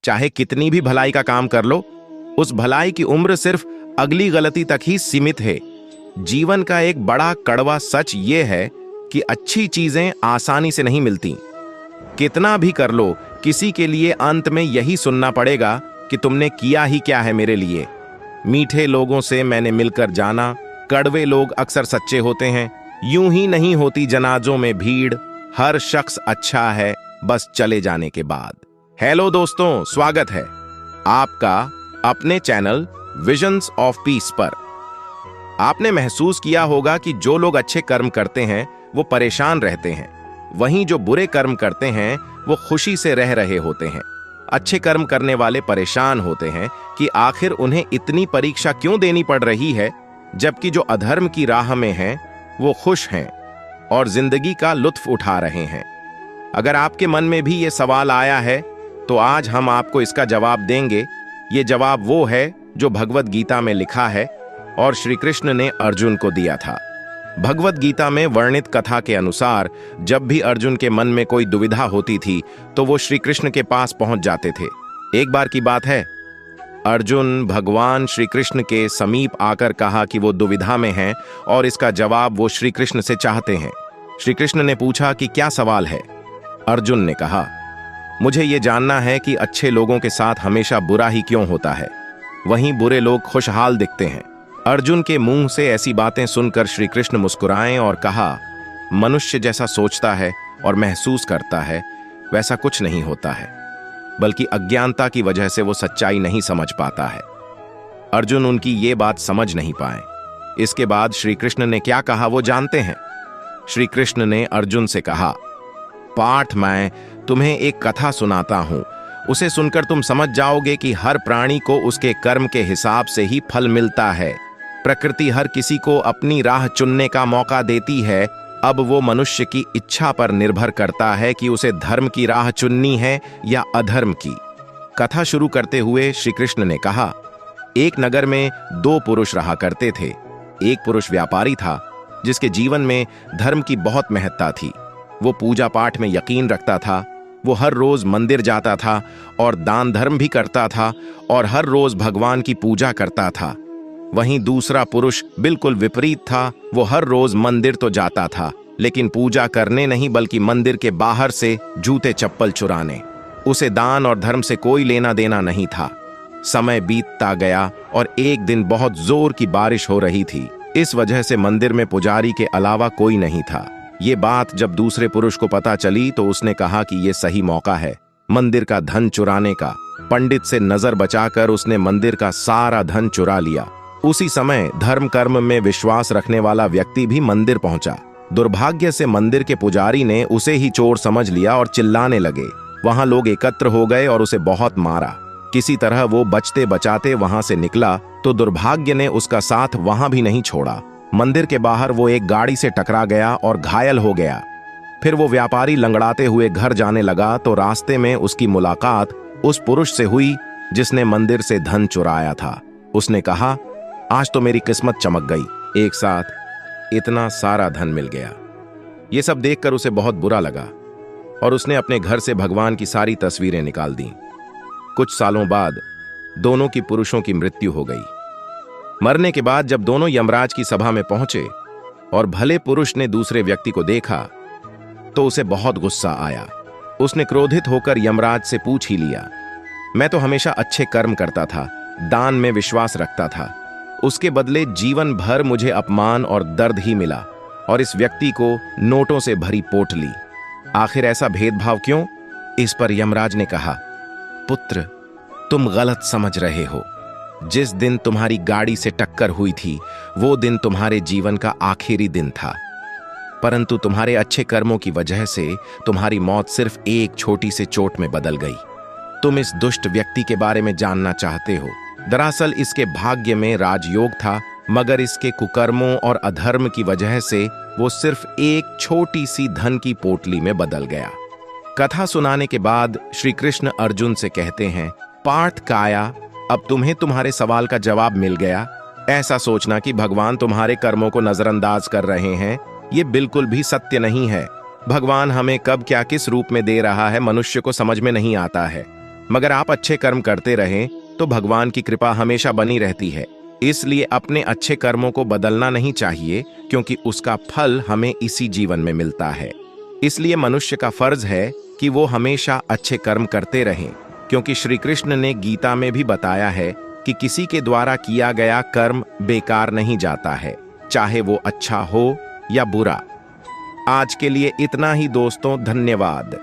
चाहे कितनी भी भलाई का काम कर लो, उस भलाई की उम्र सिर्फ अगली गलती तक ही सीमित है। जीवन का एक बड़ा कड़वा सच ये है कि अच्छी चीजें आसानी से नहीं मिलती। कितना भी कर लो, किसी के लिए अंत में यही सुनना पड़ेगा कि तुमने किया ही क्या है मेरे लिए। मीठे लोगों से मैंने मिलकर जाना, कड़वे लोग अक्सर सच्चे होते हैं। यूं ही नहीं होती जनाजों में भीड़, हर शख्स अच्छा है बस चले जाने के बाद। हेलो दोस्तों, स्वागत है आपका अपने चैनल विजन्स ऑफ पीस पर। आपने महसूस किया होगा कि जो लोग अच्छे कर्म करते हैं वो परेशान रहते हैं, वहीं जो बुरे कर्म करते हैं वो खुशी से रह रहे होते हैं। अच्छे कर्म करने वाले परेशान होते हैं कि आखिर उन्हें इतनी परीक्षा क्यों देनी पड़ रही है, जबकि जो अधर्म की राह में हैं वो खुश हैं और जिंदगी का लुत्फ उठा रहे हैं। अगर आपके मन में भी ये सवाल आया है तो आज हम आपको इसका जवाब देंगे। ये जवाब वो है जो भगवद गीता में लिखा है और श्री कृष्ण ने अर्जुन को दिया था। भगवद गीता में वर्णित कथा के अनुसार जब भी अर्जुन के मन में कोई दुविधा होती थी तो वो श्री कृष्ण के पास पहुंच जाते थे। एक बार की बात है, अर्जुन भगवान श्री कृष्ण के समीप आकर कहा कि वो दुविधा में हैं और इसका जवाब वो श्री कृष्ण से चाहते हैं। श्री कृष्ण ने पूछा कि क्या सवाल है। अर्जुन ने कहा, मुझे ये जानना है कि अच्छे लोगों के साथ हमेशा बुरा ही क्यों होता है, वहीं बुरे लोग खुशहाल दिखते हैं। अर्जुन के मुंह से ऐसी बातें सुनकर श्री कृष्ण मुस्कुराए और कहा, मनुष्य जैसा सोचता है और महसूस करता है वैसा कुछ नहीं होता है, बल्कि अज्ञानता की वजह से वो सच्चाई नहीं समझ पाता है। अर्जुन उनकी ये बात समझ नहीं पाए। इसके बाद श्री कृष्ण ने क्या कहा वो जानते हैं। श्री कृष्ण ने अर्जुन से कहा, पाठ मैं तुम्हें एक कथा सुनाता हूं, उसे सुनकर तुम समझ जाओगे कि हर प्राणी को उसके कर्म के हिसाब से ही फल मिलता है। प्रकृति हर किसी को अपनी राह चुनने का मौका देती है, अब वो मनुष्य की इच्छा पर निर्भर करता है कि उसे धर्म की राह चुननी है या अधर्म की। कथा शुरू करते हुए श्री कृष्ण ने कहा, एक नगर में दो पुरुष रहा करते थे। एक पुरुष व्यापारी था जिसके जीवन में धर्म की बहुत महत्ता थी। वो पूजा पाठ में यकीन रखता था, वो हर रोज मंदिर जाता था और दान धर्म भी करता था और हर रोज भगवान की पूजा करता था। वहीं दूसरा पुरुष बिल्कुल विपरीत था, वो हर रोज मंदिर तो जाता था लेकिन पूजा करने नहीं बल्कि मंदिर के बाहर से जूते चप्पल चुराने। उसे दान और धर्म से कोई लेना देना नहीं था। समय बीतता गया और एक दिन बहुत जोर की बारिश हो रही थी। इस वजह से मंदिर में पुजारी के अलावा कोई नहीं था। ये बात जब दूसरे पुरुष को पता चली तो उसने कहा कि ये सही मौका है मंदिर का धन चुराने का। पंडित से नजर बचाकर उसने मंदिर का सारा धन चुरा लिया। उसी समय धर्म कर्म में विश्वास रखने वाला व्यक्ति भी मंदिर पहुंचा। दुर्भाग्य से मंदिर के पुजारी ने उसे ही चोर समझ लिया और चिल्लाने लगे। वहां लोग एकत्र हो गए और उसे बहुत मारा। किसी तरह वो बचते बचाते वहां से निकला तो दुर्भाग्य ने उसका साथ वहां भी नहीं छोड़ा। मंदिर के बाहर वो एक गाड़ी से टकरा गया और घायल हो गया। फिर वो व्यापारी लंगड़ाते हुए घर जाने लगा तो रास्ते में उसकी मुलाकात उस पुरुष से हुई जिसने मंदिर से धन चुराया था। उसने कहा, आज तो मेरी किस्मत चमक गई, एक साथ इतना सारा धन मिल गया। ये सब देखकर उसे बहुत बुरा लगा और उसने अपने घर से भगवान की सारी तस्वीरें निकाल दी। कुछ सालों बाद दोनों की पुरुषों की मृत्यु हो गई। मरने के बाद जब दोनों यमराज की सभा में पहुंचे और भले पुरुष ने दूसरे व्यक्ति को देखा तो उसे बहुत गुस्सा आया। उसने क्रोधित होकर यमराज से पूछ ही लिया, मैं तो हमेशा अच्छे कर्म करता था, दान में विश्वास रखता था, उसके बदले जीवन भर मुझे अपमान और दर्द ही मिला और इस व्यक्ति को नोटों से भरी पोटली। आखिर ऐसा भेदभाव क्यों? इस पर यमराज ने कहा, पुत्र, तुम गलत समझ रहे हो। जिस दिन तुम्हारी गाड़ी से टक्कर हुई थी वो दिन तुम्हारे जीवन का आखिरी दिन था, परंतु तुम्हारे अच्छे कर्मों की वजह से तुम्हारी मौत सिर्फ एक छोटी सी चोट में बदल गई। तुम इस दुष्ट व्यक्ति के बारे में जानना चाहते हो। दरअसल इसके भाग्य में राजयोग था, मगर इसके कुकर्मों और अधर्म की वजह से वो सिर्फ एक छोटी सी धन की पोटली में बदल गया। कथा सुनाने के बाद श्री कृष्ण अर्जुन से कहते हैं, पार्थ काया, अब तुम्हें तुम्हारे सवाल का जवाब मिल गया। ऐसा सोचना कि भगवान तुम्हारे कर्मों को नजरअंदाज कर रहे हैं, ये बिल्कुल भी सत्य नहीं है। भगवान हमें कब क्या किस रूप में दे रहा है मनुष्य को समझ में नहीं आता है। मगर आप अच्छे कर्म करते रहें तो भगवान की कृपा हमेशा बनी रहती है। इसलिए अपने अच्छे कर्मों को बदलना नहीं चाहिए, क्योंकि उसका फल हमें इसी जीवन में मिलता है। इसलिए मनुष्य का फर्ज है कि वो हमेशा अच्छे कर्म करते रहें, क्योंकि श्री कृष्ण ने गीता में भी बताया है कि किसी के द्वारा किया गया कर्म बेकार नहीं जाता है, चाहे वो अच्छा हो या बुरा। आज के लिए इतना ही दोस्तों, धन्यवाद।